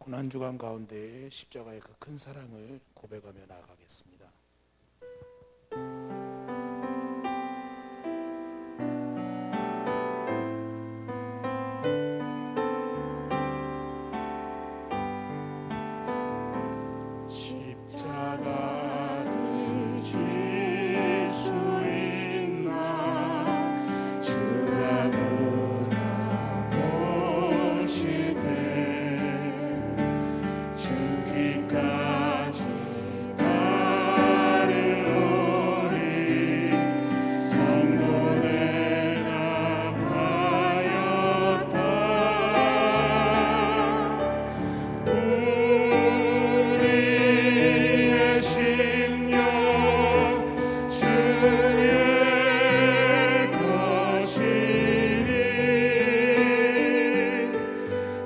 고난주간 가운데 십자가의 그 큰 사랑을 고백하며 나아가겠습니다. 십자가를 질 수 있나 주가 물어보실 때 죽기까지 따르오리 성도들 답하였다. 우리의 심령 주의 것이니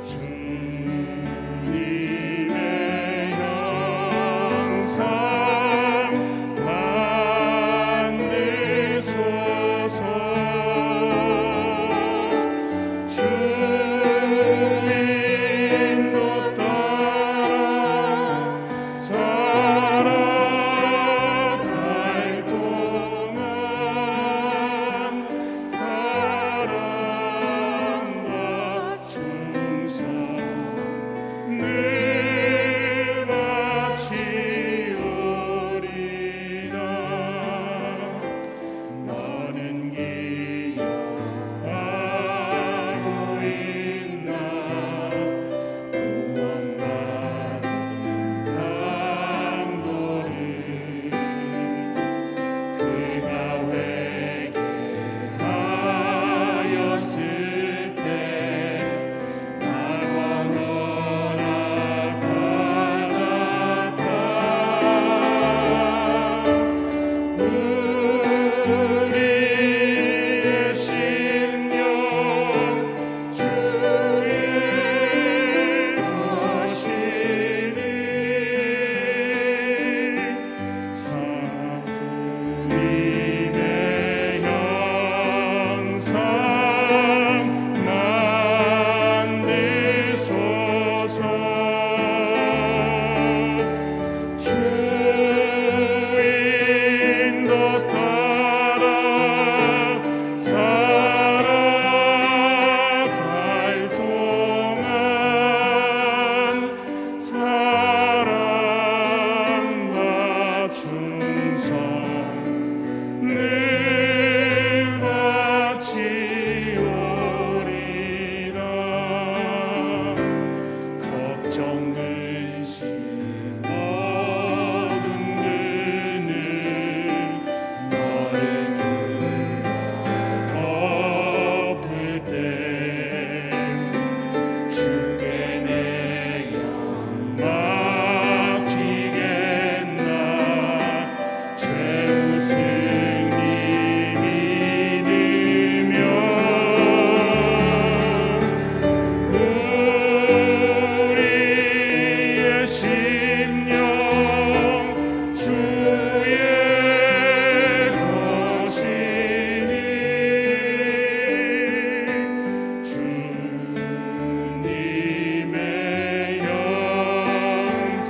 주님의 영상 만드소서. 주 인도 따라 살아갈 동안 사랑과 충성 늘 바치오리라. 너는 기억하고 있나 구원받은 감도를 그가 회개하였을 때 낙원 허락받았다. 우리의 심령 주의 것이니 주님의 형상 만드소서. 주 인도 따라 살아갈 동안 사랑과 충성 늘 바치오리라. 걱정 근심 어둠 그늘 너를 둘러 덮을 때 주께 내 영 맡기겠나. 최우승 믿으며 우리의 심령 주의 것이니 주님의 영상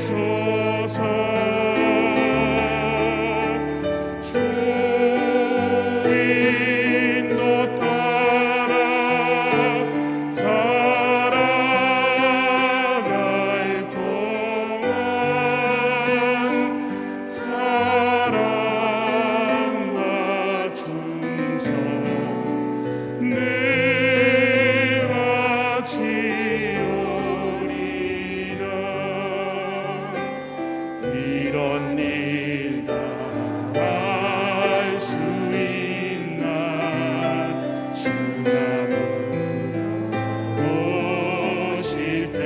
만드소서. 주 인도 따라 살아갈 동안 사랑과 충성 늘 바치오리라. 이런 일 다 할 수 있나 주가 물어보실 때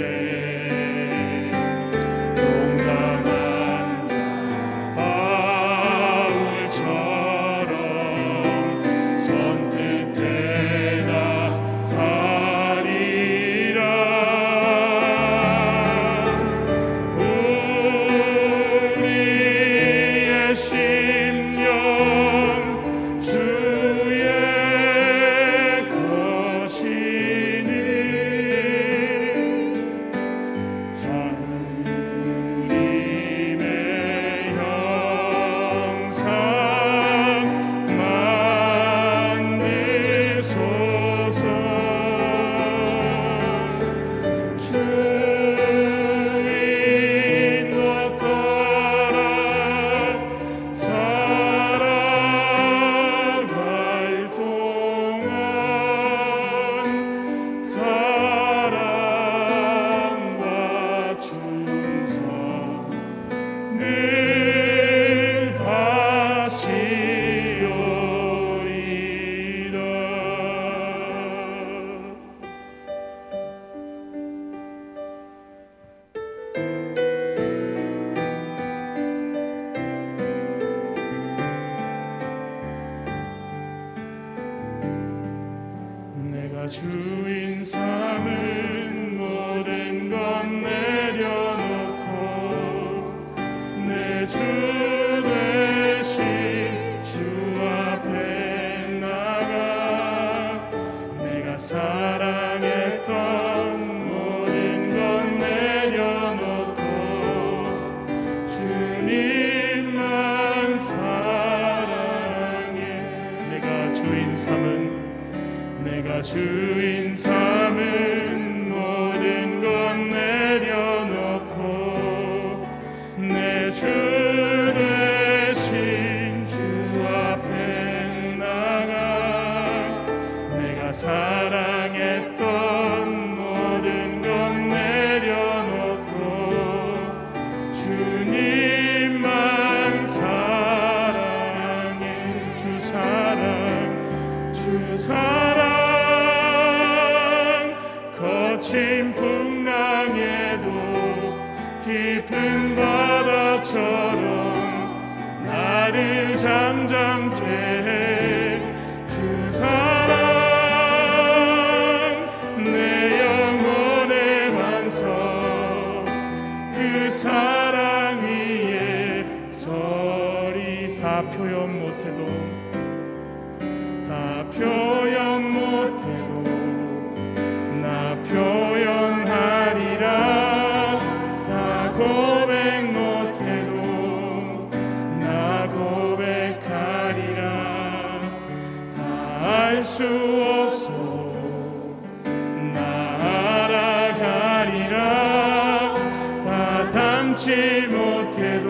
용감한 자 바울처럼 선택되다 하리라. 우리의 심령 주의 것이 주인 삼은 모든 것 내려놓고 내 주 되신 주 앞에 나가 내가 사랑했던 모든 것 내려놓고 주님만 사랑해. 내가 주인 삼은 모든 것 내려놓고 내 주 되신 주 앞에 나가 내가 사랑했던 모든 것 내려놓고 주님만 사랑해. 주 사랑 거친 풍랑에도 깊은 바다처럼 나를 잠잠케 해. 주 사랑 내 영혼의 반석 그 사랑 위에 서리. 다 표현 못해도 나 표현하리라. 다 고백 못해도 나 고백하리라. 다 알 수 없어도 나 알아가리라. 다 담지 못해도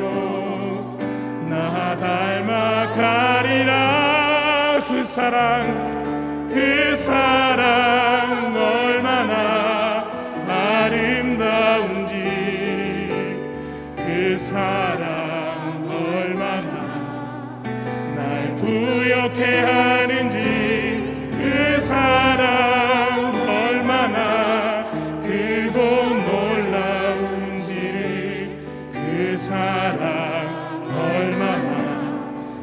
나 닮아가리라. 그 사랑 얼마나 아름다운지 그 사랑 얼마나 날 부욕해 하는지 그 사랑 얼마나 크고 놀라운지를 그 사랑 얼마나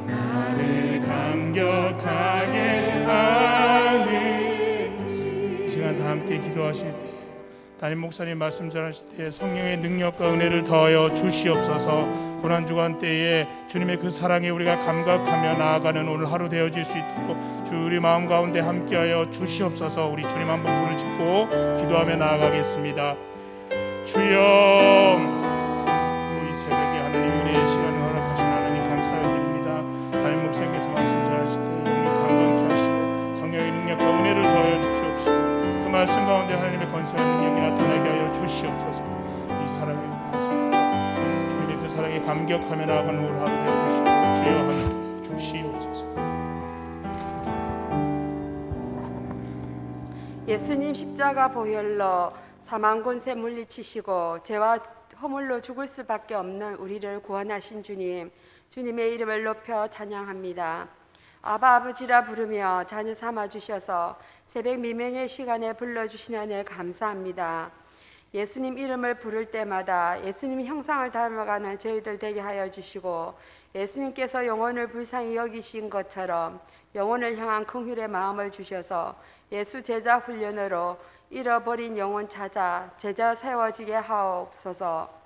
나를 감격하게 하는지. 이 시간 다 함께 기도하실 때 담임 목사님 말씀 전하실 때 성령의 능력과 은혜를 더하여 주시옵소서. 고난주간 때에 주님의 그 사랑에 우리가 감각하며 나아가는 오늘 하루 되어질 수 있도록 주 우리 마음 가운데 함께하여 주시옵소서. 우리 주님 한번 부르짖고 기도하며 나아가겠습니다. 주여, 이 새벽에 하나님 은혜의 시간을 허락하신 하나님 감사를 드립니다. 담임 목사님께서 말씀 전하실 때 영육 강건케 하시고 성령의 능력과 은혜를 더하여 주시옵시고 그 말씀 가운데 하나님의 권세와 능력이 나타나게 하여 주시옵소서. 이 사랑의 말씀 주님의 그 사랑에 감격하며 나아가는 오늘 하루 되어 주시고 주여 함께 주시옵소서. 예수님 십자가 보혈로 사망 권세 물리치시고 죄와 허물로 죽을 수밖에 없는 우리를 구원하신 주님, 주님의 이름을 높여 찬양합니다. 아바 아버지라 부르며 자녀 삼아 주셔서 새벽 미명의 시간에 불러주시는 은혜 감사합니다. 예수님 이름을 부를 때마다 예수님 형상을 닮아가는 저희들 되게 하여 주시고 예수님께서 영혼을 불쌍히 여기신 것처럼 영혼을 향한 긍휼의 마음을 주셔서 예수 제자 훈련으로 잃어버린 영혼 찾아 제자 세워지게 하옵소서.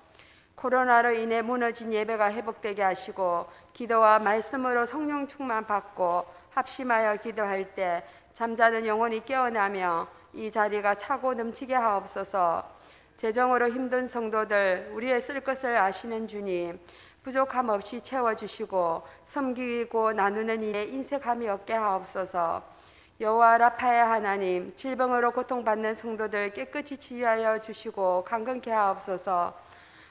코로나로 인해 무너진 예배가 회복되게 하시고 기도와 말씀으로 성령 충만 받고 합심하여 기도할 때 잠자는 영혼이 깨어나며 이 자리가 차고 넘치게 하옵소서. 재정으로 힘든 성도들 우리의 쓸 것을 아시는 주님, 부족함 없이 채워주시고 섬기고 나누는 일에 인색함이 없게 하옵소서. 여호와 라파의 하나님, 질병으로 고통받는 성도들 깨끗이 치유하여 주시고 강건케 하옵소서.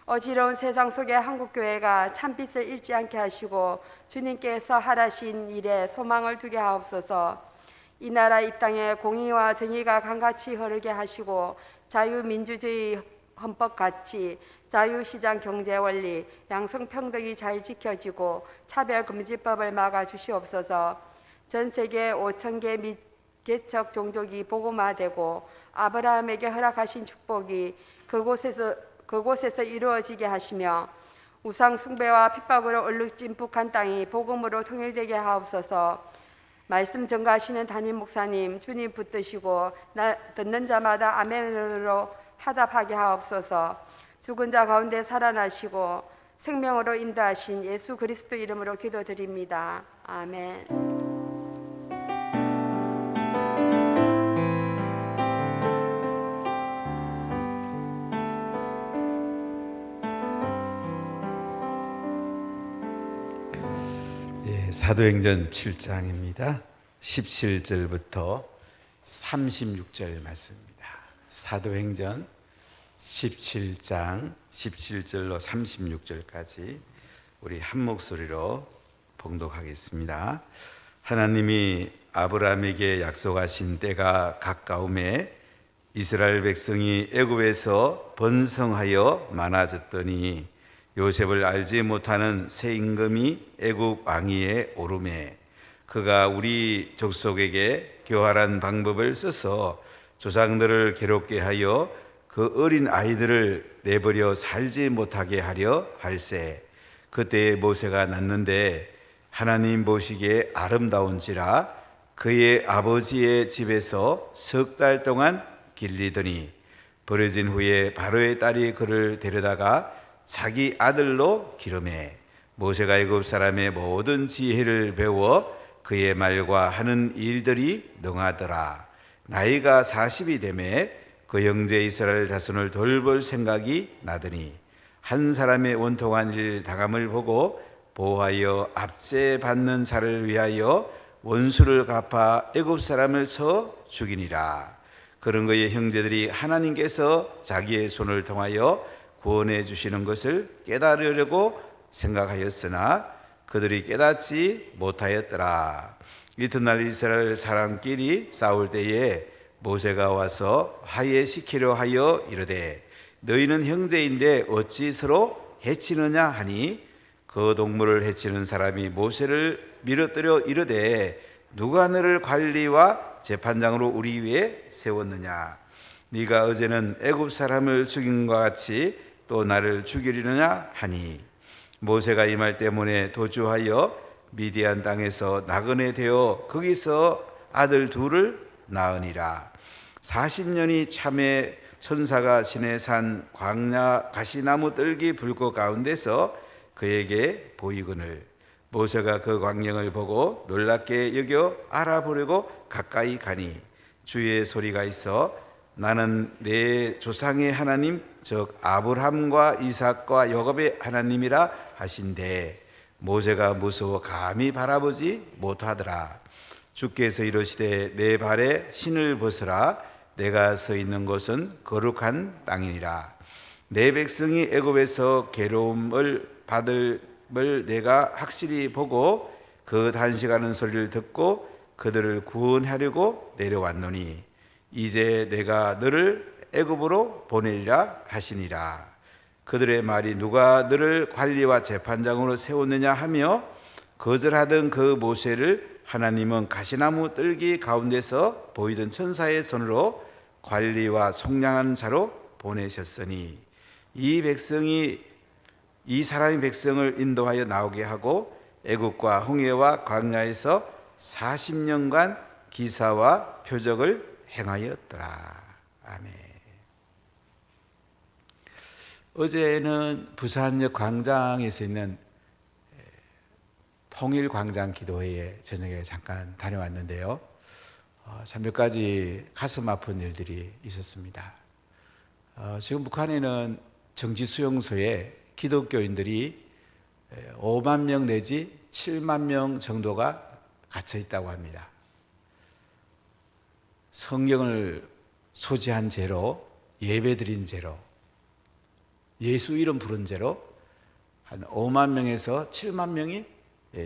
어지러운 세상 속에 한국교회가 참빛을 잃지 않게 하시고 주님께서 하라신 일에 소망을 두게 하옵소서. 이 나라 이 땅에 공의와 정의가 강같이 흐르게 하시고 자유민주주의 헌법같이 자유시장 경제원리, 양성평등이 잘 지켜지고 차별금지법을 막아주시옵소서. 전 세계 5,000개 미개척 종족이 복음화되고 아브라함에게 허락하신 축복이 그곳에서 이루어지게 하시며 우상 숭배와 핍박으로 얼룩진 북한 땅이 복음으로 통일되게 하옵소서. 말씀 전가하시는 담임 목사님 주님 붙드시고 듣는 자마다 아멘으로 화답하게 하옵소서. 죽은 자 가운데 살아나시고 생명으로 인도하신 예수 그리스도 이름으로 기도드립니다. 아멘. 사도행전 7장입니다. 17절부터 36절 말씀입니다. 사도행전 17장 17절로 36절까지 우리 한 목소리로 봉독하겠습니다. 하나님이 아브라함에게 약속하신 때가 가까움에 이스라엘 백성이 애굽에서 번성하여 많아졌더니 요셉을 알지 못하는 새 임금이 애굽 왕위에 오르매 그가 우리 족속에게 교활한 방법을 써서 조상들을 괴롭게 하여 그 어린 아이들을 내버려 살지 못하게 하려 할세. 그때 모세가 났는데 하나님 보시기에 아름다운지라 그의 아버지의 집에서 석 달 동안 길리더니 버려진 후에 바로의 딸이 그를 데려다가 자기 아들로 기르매 모세가 애굽 사람의 모든 지혜를 배워 그의 말과 하는 일들이 능하더라. 나이가 40이 되매 그 형제 이스라엘 자손을 돌볼 생각이 나더니 한 사람의 원통한 일 당함을 보고 보호하여 압제 받는 자를 위하여 원수를 갚아 애굽 사람을 쳐 죽이니라. 그런 그의 형제들이 하나님께서 자기의 손을 통하여 구원해 주시는 것을 깨달으려고 생각하였으나 그들이 깨닫지 못하였더라. 이튿날 이스라엘 사람끼리 싸울 때에 모세가 와서 화해시키려 하여 이르되 너희는 형제인데 어찌 서로 해치느냐 하니 그 동물을 해치는 사람이 모세를 밀어뜨려 이르되 누가 너를 관리와 재판장으로 우리 위에 세웠느냐? 네가 어제는 애굽 사람을 죽인 것 같이 또 나를 죽이려느냐 하니 모세가 이 말 때문에 도주하여 미디안 땅에서 나그네 되어 거기서 아들 둘을 낳으니라. 40년이 참에 천사가 시내산 광야 가시나무 뜰기 불꽃 가운데서 그에게 보이거늘 모세가 그 광경을 보고 놀랍게 여겨 알아보려고 가까이 가니 주의 소리가 있어 나는 내 조상의 하나님 즉 아브라함과 이삭과 야곱의 하나님이라 하신대 모세가 무서워 감히 바라보지 못하더라. 주께서 이르시되 내 발에 신을 벗으라. 내가 서 있는 곳은 거룩한 땅이니라. 내 백성이 애굽에서 괴로움을 받음을 내가 확실히 보고 그 단식하는 소리를 듣고 그들을 구원하려고 내려왔노니 이제 내가 너를 애굽으로 보내리라 하시니라. 그들의 말이 누가 너를 관리와 재판장으로 세웠느냐 하며 거절하던 그 모세를 하나님은 가시나무 뜰기 가운데서 보이던 천사의 손으로 관리와 속량한 자로 보내셨으니 이 사람이 백성을 인도하여 나오게 하고 애굽과 홍해와 광야에서 40년간 기사와 표적을 행하였더라. 아멘. 어제는 부산역 광장에서 있는 통일광장 기도회에 저녁에 잠깐 다녀왔는데요. 참 몇 가지 가슴 아픈 일들이 있었습니다. 지금 북한에는 정치수용소에 기독교인들이 5만 명 내지 7만 명 정도가 갇혀 있다고 합니다. 성경을 소지한 죄로, 예배드린 죄로, 예수 이름 부른 죄로 한 5만 명에서 7만 명이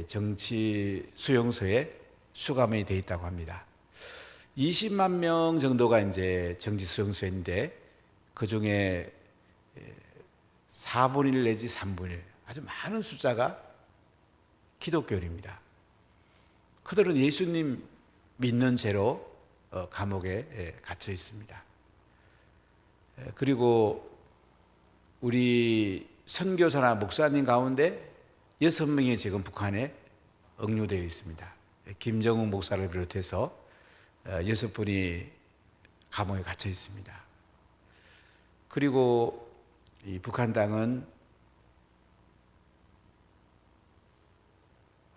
정치 수용소에 수감이 되어 있다고 합니다. 20만 명 정도가 이제 정치 수용소인데 그 중에 4분의 1 내지 3분의 1 아주 많은 숫자가 기독교인입니다. 그들은 예수님 믿는 죄로 감옥에 갇혀 있습니다. 그리고 우리 선교사나 목사님 가운데 6명이 지금 북한에 억류되어 있습니다. 김정은 목사를 비롯해서 6분이 감옥에 갇혀 있습니다. 그리고 이 북한 땅은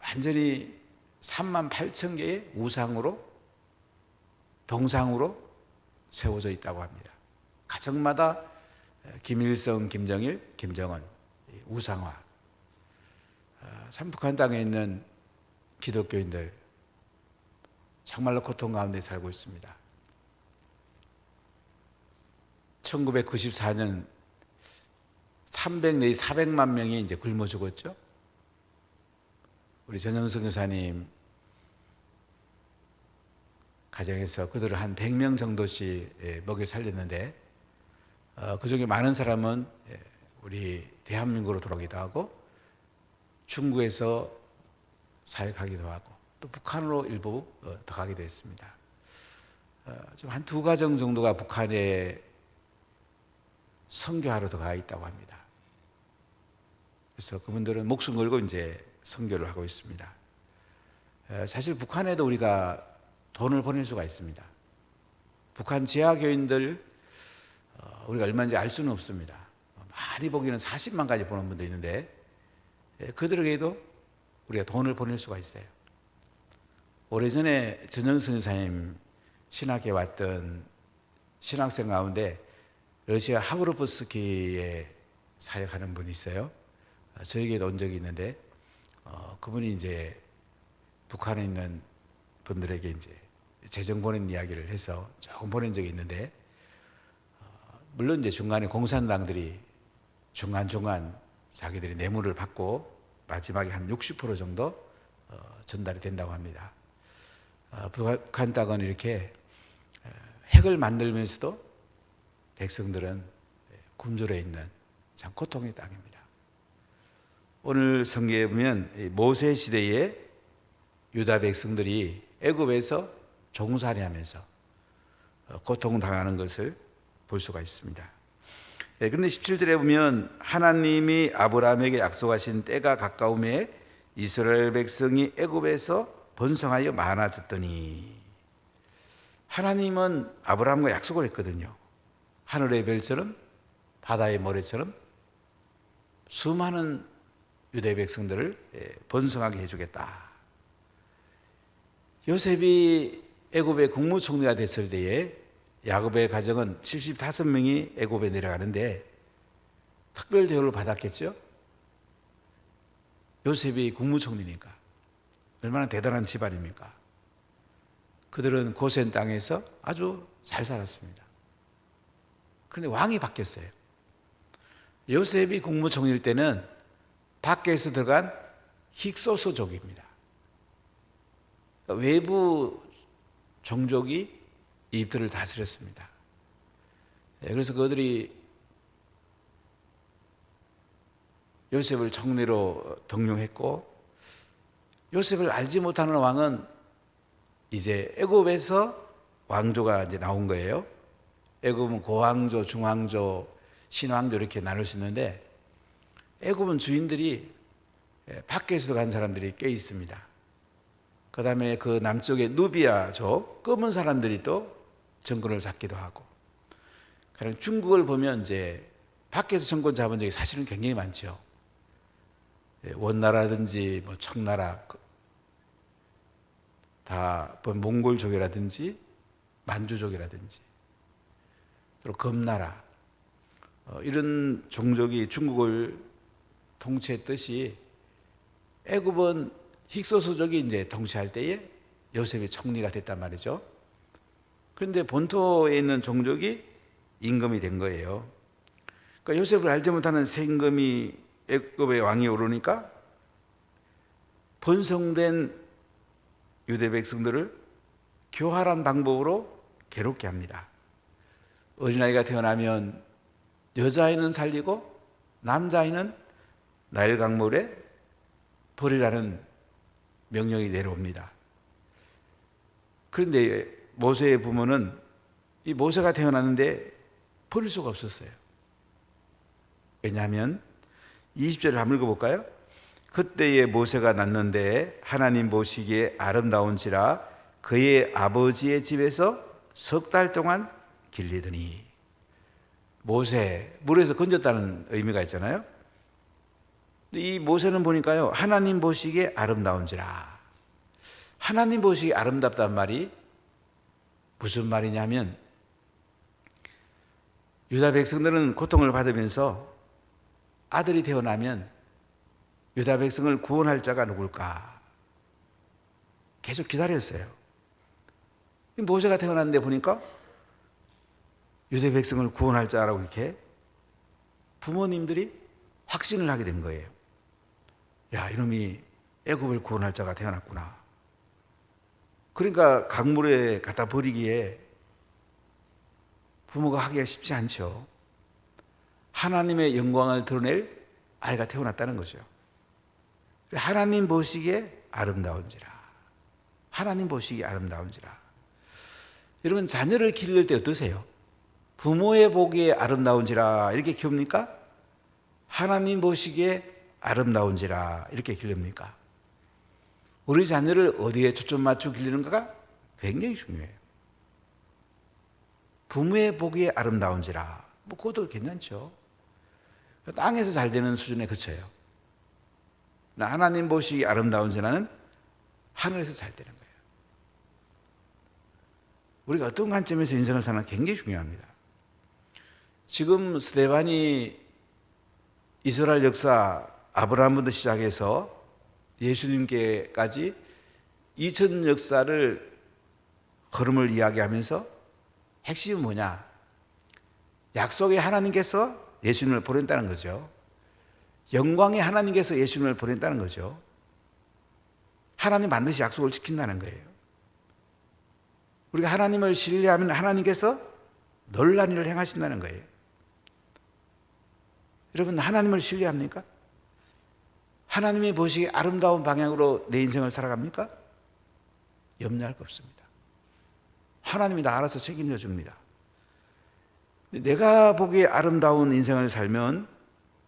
완전히 3만 8천 개의 우상으로, 동상으로 세워져 있다고 합니다. 가정마다 김일성, 김정일, 김정은 우상화. 참 북한 땅에 있는 기독교인들 정말로 고통 가운데 살고 있습니다. 1994년 300 내지 400만 명이 이제 굶어 죽었죠. 우리 전영석 교사님 가정에서 그들을 한 100명 정도씩 먹여 살렸는데 그중에 많은 사람은 우리 대한민국으로 돌아오기도 하고 중국에서 사역하기도 하고 또 북한으로 일부 더 가기도 했습니다. 좀 한 2가정 정도가 북한에 선교하러 더 가 있다고 합니다. 그래서 그분들은 목숨 걸고 이제 선교를 하고 있습니다. 사실 북한에도 우리가 돈을 보낼 수가 있습니다. 북한 지하교인들 우리가 얼마인지 알 수는 없습니다. 많이 보기는 40만까지 보는 분도 있는데 그들에게도 우리가 돈을 보낼 수가 있어요. 오래전에 전영승 선생님 신학에 왔던 신학생 가운데 러시아 하브로프스키에 사역하는 분이 있어요. 저에게도 온 적이 있는데 그분이 이제 북한에 있는 분들에게 이제 재정 보낸 이야기를 해서 조금 보낸 적이 있는데 물론 이제 중간에 공산당들이 중간중간 자기들이 뇌물을 받고 마지막에 한 60% 정도 전달이 된다고 합니다. 북한 땅은 이렇게 핵을 만들면서도 백성들은 굶주려 있는 참 고통의 땅입니다. 오늘 성경에 보면 모세 시대에 유다 백성들이 애굽에서 종살이하면서 고통당하는 것을 볼 수가 있습니다. 그런데 17절에 보면 하나님이 아브라함에게 약속하신 때가 가까움에 이스라엘 백성이 애굽에서 번성하여 많아졌더니 하나님은 아브라함과 약속을 했거든요. 하늘의 별처럼 바다의 모래처럼 수많은 유대 백성들을 번성하게 해주겠다. 요셉이 애굽의 국무총리가 됐을 때에 야곱의 가정은 75명이 애굽에 내려가는데 특별 대우를 받았겠죠. 요셉이 국무총리니까 얼마나 대단한 집안입니까? 그들은 고센 땅에서 아주 잘 살았습니다. 그런데 왕이 바뀌었어요. 요셉이 국무총리일 때는 밖에서 들어간 힉소스족입니다. 외부 종족이 이집트를 다스렸습니다. 그래서 그들이 요셉을 총리로 등용했고 요셉을 알지 못하는 왕은 이제 애굽에서 왕조가 이제 나온 거예요. 애굽은 고왕조, 중왕조, 신왕조 이렇게 나눌 수 있는데 애굽은 주인들이 밖에서 간 사람들이 꽤 있습니다. 그 다음에 그 남쪽에 누비아족 검은 사람들이 또 정권을 잡기도 하고, 그냥 중국을 보면 이제 밖에서 정권 잡은 적이 사실은 굉장히 많죠. 원나라든지 뭐 청나라, 다 몽골족이라든지 만주족이라든지 또 금나라 이런 종족이 중국을 통치했듯이 애굽은 힉소스족이 이제 통치할 때에 요셉이 총리가 됐단 말이죠. 그런데 본토에 있는 종족이 임금이 된 거예요. 그러니까 요셉을 알지 못하는 새 임금이 애굽의 왕이 오르니까 번성된 유대 백성들을 교활한 방법으로 괴롭게 합니다. 어린아이가 태어나면 여자아이는 살리고 남자아이는 나일 강물에 버리라는 명령이 내려옵니다. 그런데 모세의 부모는 이 모세가 태어났는데 버릴 수가 없었어요. 왜냐하면 20절을 한번 읽어볼까요? 그때에 모세가 낳는데 하나님 보시기에 아름다운지라 그의 아버지의 집에서 석 달 동안 길리더니. 모세, 물에서 건졌다는 의미가 있잖아요. 이 모세는 보니까요, 하나님 보시기에 아름다운지라. 하나님 보시기에 아름답다는 말이 무슨 말이냐면, 유다 백성들은 고통을 받으면서 아들이 태어나면 유다 백성을 구원할 자가 누굴까 계속 기다렸어요. 모세가 태어났는데 보니까 유대 백성을 구원할 자라고 이렇게 부모님들이 확신을 하게 된 거예요. 야, 이놈이 애굽을 구원할 자가 태어났구나. 그러니까 강물에 갖다 버리기에 부모가 하기가 쉽지 않죠. 하나님의 영광을 드러낼 아이가 태어났다는 거죠. 하나님 보시기에 아름다운지라. 하나님 보시기에 아름다운지라. 여러분, 자녀를 기를 때 어떠세요? 부모의 보기에 아름다운지라 이렇게 키웁니까? 하나님 보시기에 아름다운지라 이렇게 기릅니까? 우리 자녀를 어디에 초점 맞추고 기르는가가 굉장히 중요해요. 부모의 보기에 아름다운지라, 뭐 그것도 괜찮죠. 땅에서 잘 되는 수준에 그쳐요. 하나님 보시기에 아름다운지라는 하늘에서 잘 되는 거예요. 우리가 어떤 관점에서 인생을 사는 게 굉장히 중요합니다. 지금 스데반이 이스라엘 역사 아브라함부터 시작해서 예수님께까지 2000 역사를 흐름을 이야기하면서 핵심은 뭐냐? 약속의 하나님께서 예수님을 보낸다는 거죠. 영광의 하나님께서 예수님을 보낸다는 거죠. 하나님 반드시 약속을 지킨다는 거예요. 우리가 하나님을 신뢰하면 하나님께서 놀라운 일을 행하신다는 거예요. 여러분, 하나님을 신뢰합니까? 하나님이 보시기에 아름다운 방향으로 내 인생을 살아갑니까? 염려할 거 없습니다. 하나님이 다 알아서 책임져 줍니다. 내가 보기에 아름다운 인생을 살면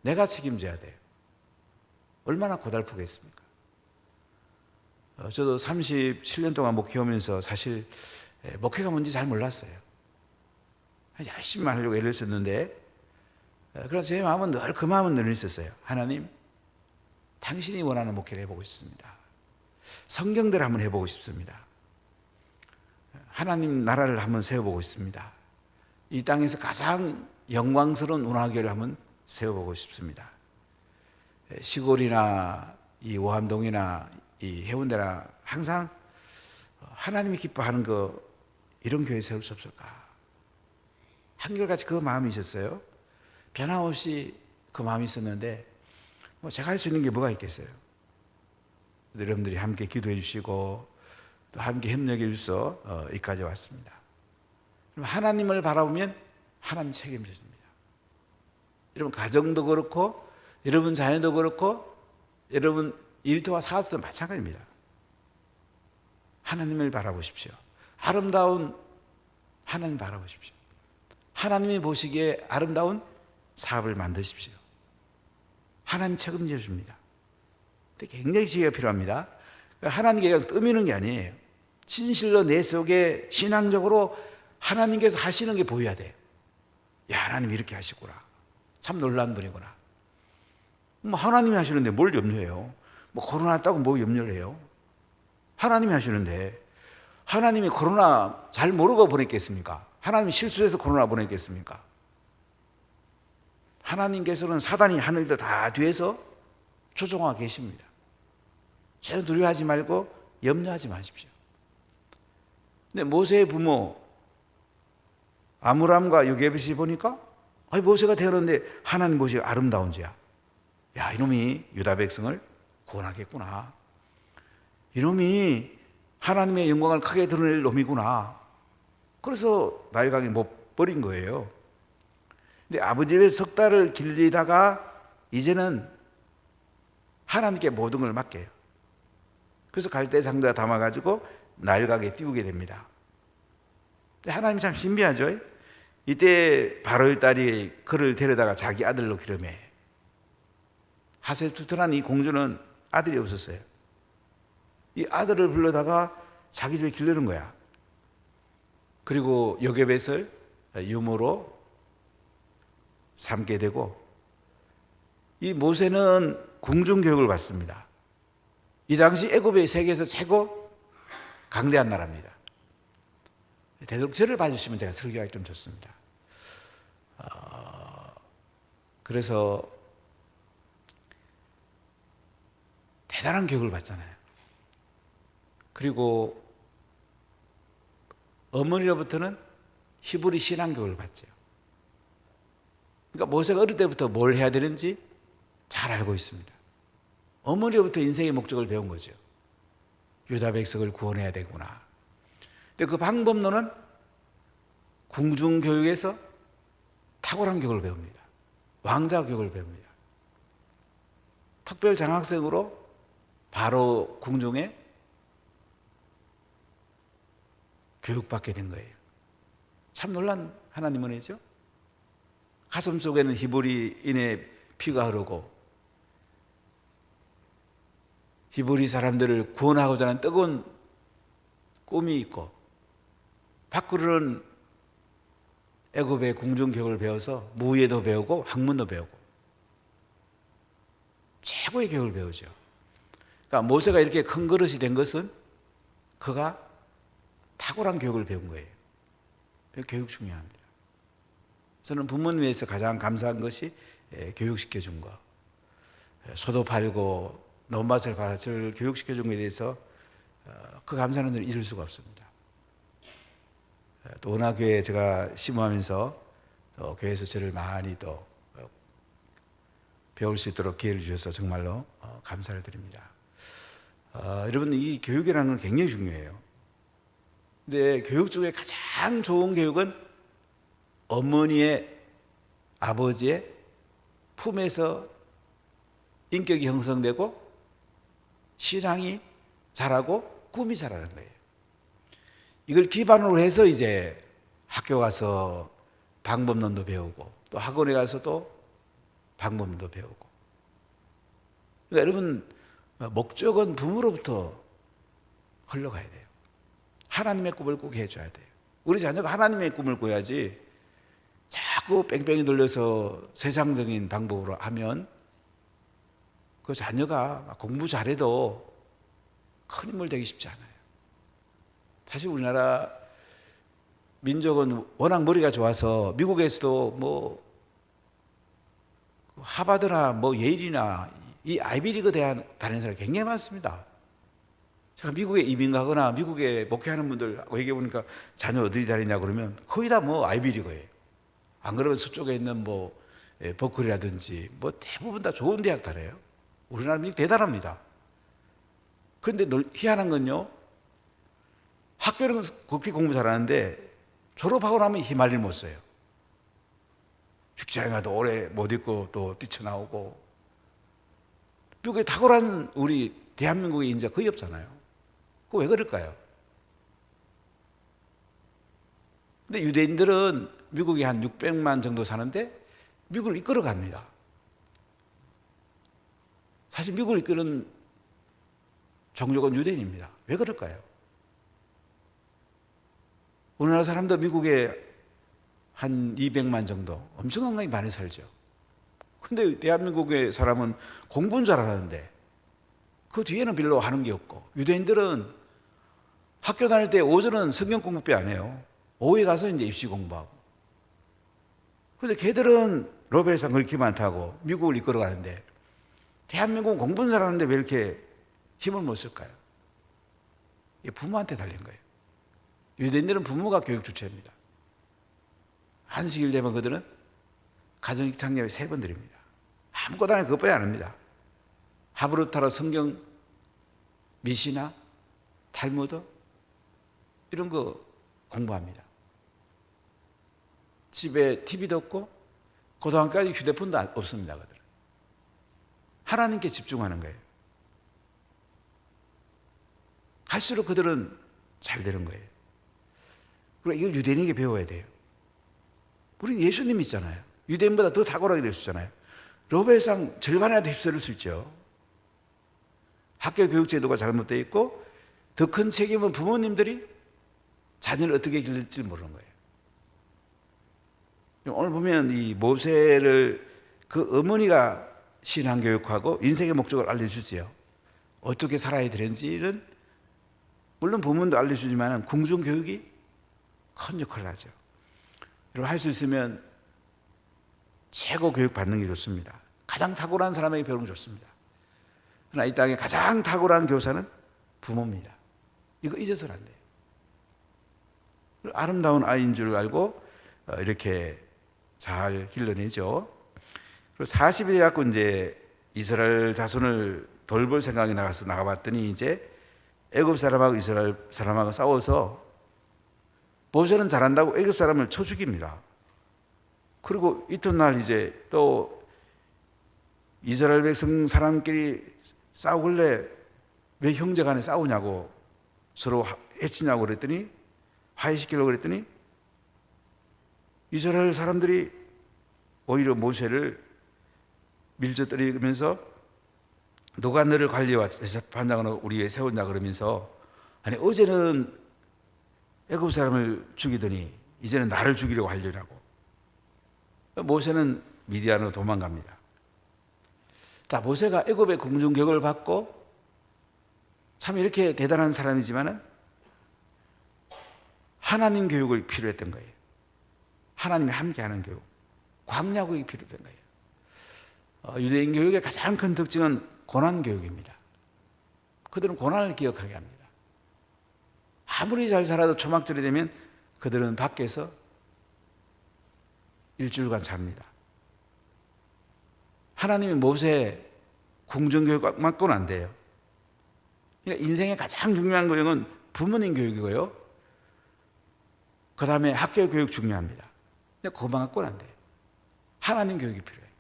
내가 책임져야 돼요. 얼마나 고달프겠습니까? 저도 37년 동안 목회하면서 사실 목회가 뭔지 잘 몰랐어요. 열심히만 하려고 애를 썼는데, 그래서 제 마음은 늘 그 마음은 늘 있었어요. 하나님, 당신이 원하는 목회를 해보고 싶습니다. 성경대로 한번 해보고 싶습니다. 하나님 나라를 한번 세워보고 싶습니다. 이 땅에서 가장 영광스러운 운하교를 한번 세워보고 싶습니다. 시골이나 이 오암동이나 이 해운대나 항상 하나님이 기뻐하는 거, 이런 교회 세울 수 없을까? 한결같이 그 마음이 있었어요. 변함없이 그 마음이 있었는데, 뭐 제가 할 수 있는 게 뭐가 있겠어요? 여러분들이 함께 기도해 주시고 또 함께 협력해 주셔서 여기까지 왔습니다. 그럼 하나님을 바라보면 하나님 책임져 줍니다. 여러분, 가정도 그렇고 여러분 자녀도 그렇고 여러분 일터와 사업도 마찬가지입니다. 하나님을 바라보십시오. 아름다운 하나님 바라보십시오. 하나님이 보시기에 아름다운 사업을 만드십시오. 하나님 책임져 줍니다. 굉장히 지혜가 필요합니다. 하나님께 그냥 떠미는 게 아니에요. 진실로 내 속에 신앙적으로 하나님께서 하시는 게 보여야 돼요. 야, 하나님 이렇게 하시구나. 참 놀라운 분이구나. 뭐 하나님이 하시는데 뭘 염려해요? 뭐 코로나 왔다고 뭐 염려를 해요? 하나님이 하시는데, 하나님이 코로나 잘 모르고 보냈겠습니까? 하나님이 실수해서 코로나 보냈겠습니까? 하나님께서는 사단이 하는 일도 다 뒤에서 조종하고 계십니다. 전혀 두려워하지 말고 염려하지 마십시오. 근데 모세의 부모 아므람과 요게벳이 보니까, 모세가 태어났는데 하나님 보시기에 아름다운지야. 야, 이놈이 유다 백성을 구원하겠구나. 이놈이 하나님의 영광을 크게 드러낼 놈이구나. 그래서 나일강에 못 버린 거예요. 근데 아버지 집에 석 달을 길리다가 이제는 하나님께 모든 걸 맡겨요. 그래서 갈대 상자 담아가지고 나일강에 띄우게 됩니다. 근데 하나님 참 신비하죠. 이때 바로의 딸이 그를 데려다가 자기 아들로 기름해. 하세투트란 이 공주는 아들이 없었어요. 이 아들을 불러다가 자기 집에 기르는 거야. 그리고 요괴벳을 유모로 삼게 되고, 이 모세는 궁중 교육을 받습니다. 이 당시 애굽의 세계에서 최고 강대한 나라입니다. 되도록 저를 봐주시면 제가 설교하기 좀 좋습니다. 그래서 대단한 교육을 받잖아요. 그리고 어머니로부터는 히브리 신앙 교육을 받죠. 그러니까 모세가 어릴 때부터 뭘 해야 되는지 잘 알고 있습니다. 어머니로부터 인생의 목적을 배운 거죠. 유다 백성을 구원해야 되구나. 근데 그 방법론은 궁중 교육에서 탁월한 교육을 배웁니다. 왕자 교육을 배웁니다. 특별 장학생으로 바로 궁중에 교육받게 된 거예요. 참 놀란 하나님 은혜죠. 가슴 속에는 히브리인의 피가 흐르고 히브리 사람들을 구원하고자 하는 뜨거운 꿈이 있고, 밖으로는 애굽의 궁중 교육을 배워서 무예도 배우고 학문도 배우고 최고의 교육을 배우죠. 그러니까 모세가 이렇게 큰 그릇이 된 것은 그가 탁월한 교육을 배운 거예요. 교육 중요합니다. 저는 부모님에서 가장 감사한 것이 교육시켜 준 거. 소도 팔고 논밭을 팔아 저를 교육시켜 준 것에 대해서 그 감사는 저는 잊을 수가 없습니다. 또 원화교회 제가 심호하면서 또 교회에서 저를 많이 또 배울 수 있도록 기회를 주셔서 정말로 감사를 드립니다. 여러분, 이 교육이라는 건 굉장히 중요해요. 근데 교육 중에 가장 좋은 교육은 어머니의, 아버지의 품에서 인격이 형성되고 신앙이 자라고 꿈이 자라는 거예요. 이걸 기반으로 해서 이제 학교 가서 방법론도 배우고 또 학원에 가서 또 방법론도 배우고. 그러니까 여러분, 목적은 부모로부터 흘러가야 돼요. 하나님의 꿈을 꼭 해줘야 돼요. 우리 자녀가 하나님의 꿈을 꿔야지 자꾸 뺑뺑이 돌려서 세상적인 방법으로 하면 그 자녀가 공부 잘해도 큰 인물 되기 쉽지 않아요. 사실 우리나라 민족은 워낙 머리가 좋아서 미국에서도 뭐 하버드나 뭐 예일이나 이 아이비리그 대학 다니는 사람이 굉장히 많습니다. 제가 미국에 이민 가거나 미국에 목회하는 분들하고 얘기해 보니까 자녀 어디 다니냐 그러면 거의 다 뭐 아이비리그예요. 안 그러면 서쪽에 있는 뭐 버클리라든지 뭐 대부분 다 좋은 대학 다녀요. 우리나라 미국 대단합니다. 그런데 희한한 건요, 학교는 그렇게 공부 잘하는데 졸업하고 나면 희말을 못 써요. 직장에 가도 오래 못 있고 또 뛰쳐나오고. 미국에 탁월한 우리 대한민국의 인재 거의 없잖아요. 그거 왜 그럴까요? 근데 유대인들은 미국에 한 600만 정도 사는데 미국을 이끌어 갑니다. 사실 미국을 이끄는 종족은 유대인입니다. 왜 그럴까요? 우리나라 사람도 미국에 한 200만 정도 엄청나게 많이 살죠. 근데 대한민국의 사람은 공부는 잘하는데 그 뒤에는 별로 하는 게 없고, 유대인들은 학교 다닐 때 오전은 성경 공부밖에 안 해요. 오후에 가서 이제 입시 공부하고. 그런데 걔들은 노벨상 그렇게 많다고 미국을 이끌어 가는데 대한민국은 공부는 잘하는데 왜 이렇게 힘을 못 쓸까요? 이게 부모한테 달린 거예요. 유대인들은 부모가 교육 주체입니다. 안식일 되면 그들은 가정식탁 예배 3번 드립니다. 아무것도 안 해, 그것밖에 안 합니다. 하브루타로 성경, 미시나, 탈무드 이런 거 공부합니다. 집에 TV도 없고 고등학교까지 휴대폰도 없습니다. 그들은 하나님께 집중하는 거예요. 갈수록 그들은 잘 되는 거예요. 그리고 이걸 유대인에게 배워야 돼요. 우리는 예수님 있잖아요. 유대인보다 더 탁월하게 될 수 있잖아요. 노벨상 절반이라도 휩쓸을 수 있죠. 학교 교육 제도가 잘못되어 있고 더 큰 책임은 부모님들이 자녀를 어떻게 길릴지 모르는 거예요. 오늘 보면 이 모세를 그 어머니가 신앙 교육하고 인생의 목적을 알려주지요. 어떻게 살아야 되는지는 물론 부모도 알려주지만 궁중 교육이 큰 역할을 하죠. 여러분 할 수 있으면 최고 교육 받는 게 좋습니다. 가장 탁월한 사람에게 배우는 게 좋습니다. 그러나 이 땅에 가장 탁월한 교사는 부모입니다. 이거 잊어서는 안 돼요. 아름다운 아이인 줄 알고 이렇게 잘 길러내죠. 그리고 40이 돼갖고 이제 이스라엘 자손을 돌볼 생각이 나가봤더니 이제 애굽 사람하고 이스라엘 사람하고 싸워서 모세는 잘한다고 애굽 사람을 쳐 죽입니다. 그리고 이튿날 이제 또 이스라엘 백성 사람끼리 싸우길래 왜 형제 간에 싸우냐고 서로 해치냐고 그랬더니 화해시키려고 그랬더니 이스라엘 사람들이 오히려 모세를 밀쳐뜨리면서 누가 너를 관리와 재판장으로 우리 위에 세웠냐 그러면서 아니 어제는 애굽 사람을 죽이더니 이제는 나를 죽이려고 하려고. 모세는 미디안으로 도망갑니다. 자, 모세가 애굽의 궁중교육을 받고 참 이렇게 대단한 사람이지만은 하나님 교육이 필요했던 거예요. 하나님이 함께하는 교육, 광야 교육이 필요했던 거예요. 유대인 교육의 가장 큰 특징은 고난 교육입니다. 그들은 고난을 기억하게 합니다. 아무리 잘 살아도 초막절이 되면 그들은 밖에서 일주일간 잡니다. 하나님이 모세 궁중교육만큼은 안 돼요. 그러니까 인생의 가장 중요한 교육은 부모님 교육이고요. 그 다음에 학교 교육 중요합니다. 근데 그것만 갖고는 안 돼요. 하나님 교육이 필요해요.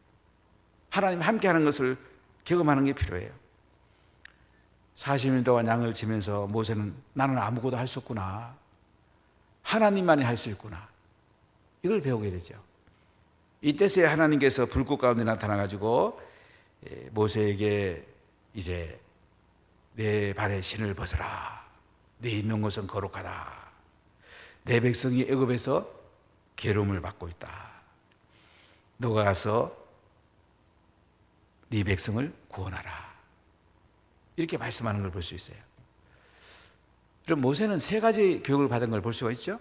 하나님 함께하는 것을 경험하는 게 필요해요. 40년 동안 양을 지면서 모세는 나는 아무것도 할 수 없구나. 하나님만이 할 수 있구나. 이걸 배우게 되죠. 이때서야 하나님께서 불꽃 가운데 나타나가지고 모세에게 이제 내 발에 신을 벗어라. 내 있는 곳은 거룩하다. 내 백성이 애굽에서 괴로움을 받고 있다. 너가 가서 네 백성을 구원하라. 이렇게 말씀하는 걸 볼 수 있어요. 그럼 모세는 세 가지 교육을 받은 걸 볼 수가 있죠.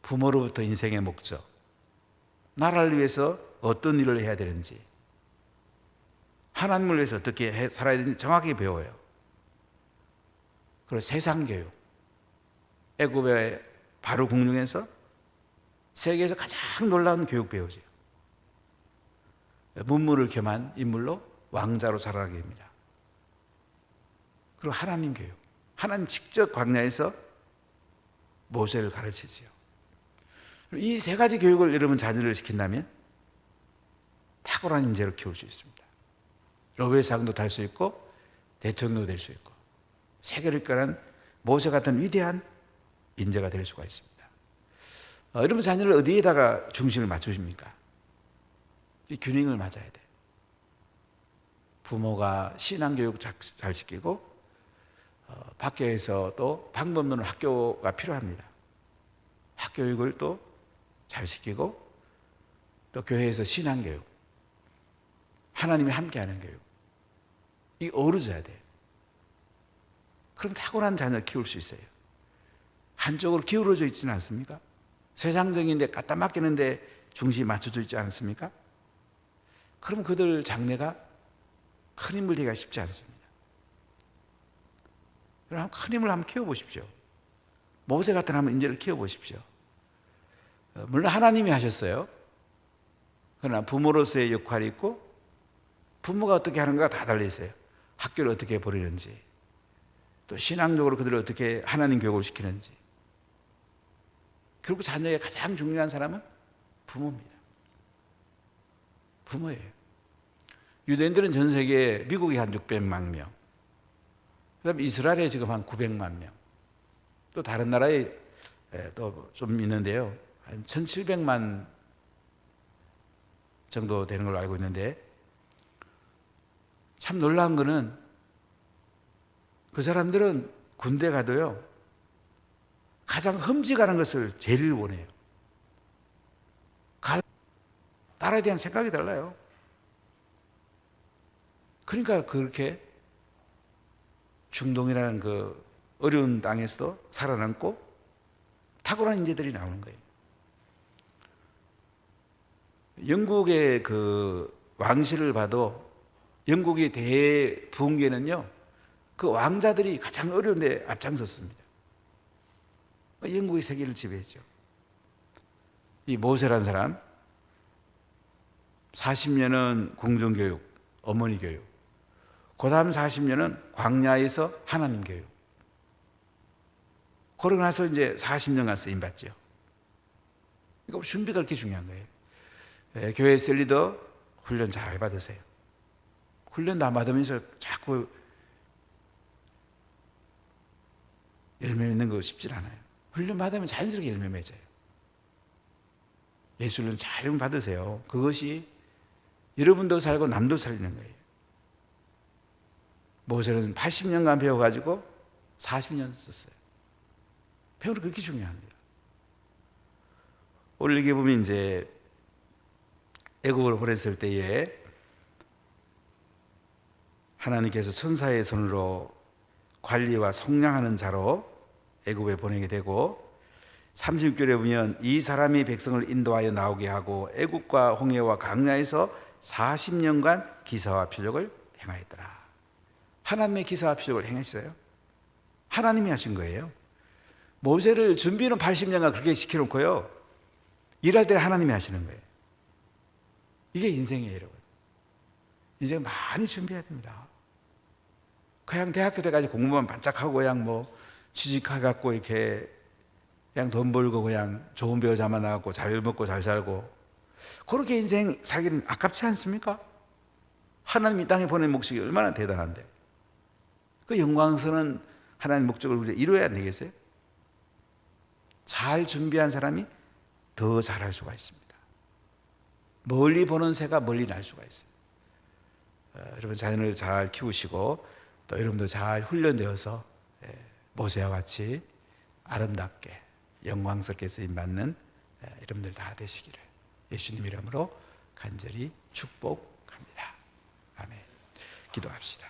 부모로부터 인생의 목적, 나라를 위해서 어떤 일을 해야 되는지, 하나님을 위해서 어떻게 살아야 되는지 정확히 배워요. 그리고 세상 교육, 애굽의 바로 궁중에서 세계에서 가장 놀라운 교육 배우죠. 문물을 겸한 인물로 왕자로 자라게 됩니다. 그리고 하나님 교육, 하나님 직접 광야에서 모세를 가르치지요. 이 세 가지 교육을 여러분 자녀를 시킨다면 탁월한 인재로 키울 수 있습니다. 노벨상도 탈 수 있고 대통령도 될 수 있고 세계를 이끌어낸 모세 같은 위대한 인재가 될 수가 있습니다. 여러분 자녀를 어디에다가 중심을 맞추십니까? 이 균형을 맞아야 돼요. 부모가 신앙교육 잘 시키고 학교에서 또 방법론 학교가 필요합니다. 학교육을 또 잘 시키고 또 교회에서 신앙교육, 하나님이 함께하는 교육, 이게 어우러져야 돼요. 그럼 탁월한 자녀 키울 수 있어요. 한쪽으로 기울어져 있지는 않습니까? 세상적인데 갖다 맡기는데 중심이 맞춰져 있지 않습니까? 그럼 그들 장래가 큰 힘을 되기가 쉽지 않습니다. 그럼 큰 힘을 한번 키워보십시오. 모세 같은 한번 인재를 키워보십시오. 물론 하나님이 하셨어요. 그러나 부모로서의 역할이 있고 부모가 어떻게 하는가 다 달려 있어요. 학교를 어떻게 보내는지, 또 신앙적으로 그들을 어떻게 하나님 교육을 시키는지. 그리고 자녀의 가장 중요한 사람은 부모입니다. 부모예요. 유대인들은 전 세계에 미국이 한 600만 명, 그다음에 이스라엘에 지금 한 900만 명, 또 다른 나라에 또 좀 있는데요. 한 1700만 정도 되는 걸로 알고 있는데 참 놀라운 거는 그 사람들은 군대 가도요, 가장 흠지가는 것을 제일 원해요. 나라에 대한 생각이 달라요. 그러니까 그렇게 중동이라는 그 어려운 땅에서도 살아남고 탁월한 인재들이 나오는 거예요. 영국의 그 왕실을 봐도 영국의 대붕괴는요, 그 왕자들이 가장 어려운데 앞장섰습니다. 영국의 세계를 지배했죠. 이 모세라는 사람 40년은 궁정교육, 어머니 교육, 그 다음 40년은 광야에서 하나님 교육, 그러고 나서 이제 40년간 쓰임받죠. 그러니까 준비가 그렇게 중요한 거예요. 교회 셀리더 훈련 잘 받으세요. 훈련 다 받으면서 자꾸 열매 맺는 거 쉽지 않아요. 훈련 받으면 자연스럽게 열매 맺어요. 예수 훈련 잘 받으세요. 그것이 여러분도 살고 남도 살리는 거예요. 모세는 80년간 배워가지고 40년 썼어요. 배우는 그렇게 중요합니다. 오늘 이게 보면 이제 애국을 보냈을 때에 하나님께서 천사의 손으로 관리와 속량하는 자로 애국에 보내게 되고, 36절에 보면 이 사람이 백성을 인도하여 나오게 하고 애국과 홍해와 강야에서 40년간 기사와 표적을 행하였더라. 하나님의 기사와 표적을 행했어요. 하나님이 하신 거예요. 모세를 준비는 80년간 그렇게 시켜놓고요, 일할 때는 하나님이 하시는 거예요. 이게 인생이에요, 여러분. 인생 많이 준비해야 됩니다. 그냥 대학교 때까지 공부만 반짝하고 그냥 뭐 취직해갖고 이렇게 그냥 돈 벌고 그냥 좋은 배우자만 나갖고 잘 먹고 잘 살고 그렇게 인생 살기는 아깝지 않습니까? 하나님 이 땅에 보낸 목적이 얼마나 대단한데, 그 영광스러운 하나님의 목적을 우리가 이루어야 안 되겠어요? 잘 준비한 사람이 더 잘할 수가 있습니다. 멀리 보는 새가 멀리 날 수가 있어요. 여러분 자녀를 잘 키우시고 또 여러분도 잘 훈련되어서 모세와 같이 아름답게 영광스럽게 쓰임받는 여러분들 다 되시기를 예수님 이름으로 간절히 축복합니다. 아멘. 기도합시다.